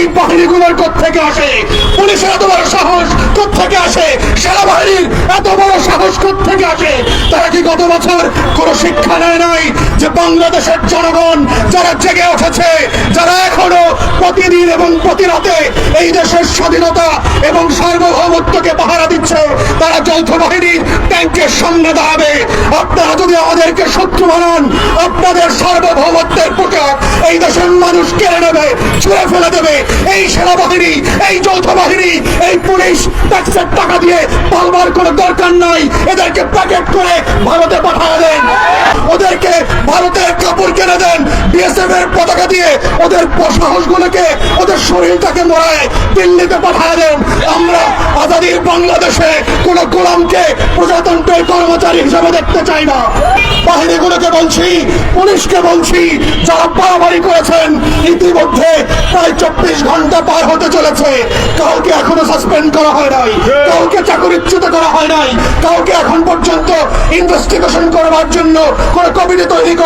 এই বাহিনীগুলোর কোত্থেকে আসে? পুলিশের এত বড় সাহস কোত্থেকে আসে? সেনাবাহিনীর এত বড় সাহস কোত্থেকে আসে? তারা কি গত বছর কোন শিক্ষা নেয় নাই যে বাংলাদেশের জনগণ যারা জেগে উঠেছে, যারা এখনো প্রতিদিন এবং প্রতি রাতে এই দেশের স্বাধীনতা এবং সার্বভৌমত্বকে পাহারা দিচ্ছে, তারা যৌথ বাহিনীর ট্যাঙ্কের সামনে দাঁড়াবে? আপনারা যদি আমাদেরকে শত্রু বানান, আপনাদের সার্বভৌমত্বের পোশাক এই দেশের মানুষ কেড়ে নেবে, ছুঁড়ে ফেলে দেবে। এই সেনাবাহিনী, এই যৌথ বাহিনী, এই পুলিশ ট্যাক্সের টাকা দিয়ে পালবার কোনো দরকার নাই। এদেরকে প্যাকেট করে ভারতে পাঠিয়ে দেন, ওদেরকে ভারতের কাপড় কিনে দেন, বিএসএফ এর পতাকা দিয়ে ওদের সাহসগুলোকে, ওদের শরীরটাকে মোড়ায় দিল্লিতে পাঠিয়ে দেন। আমরা আজাদির বাংলাদেশে কোন গোলামকে প্রজাতন্ত্রের কর্মচারী হিসেবে দেখতে চাই না। বাহিনীগুলোকে বলছি, পুলিশকে বলছি, যারা বাড়াবাড়ি করেছেন, ইতিমধ্যে প্রায় 24 ঘন্টা পার হতে চলেছে, কাউকে এখনো সাসপেন্ড করা হয় নাই, কাউকে চাকরিচ্যুত করা হয় নাই, কাউকে এখন পর্যন্ত ইনভেস্টিগেশন করবার জন্য কোন কমিটি তৈরি করা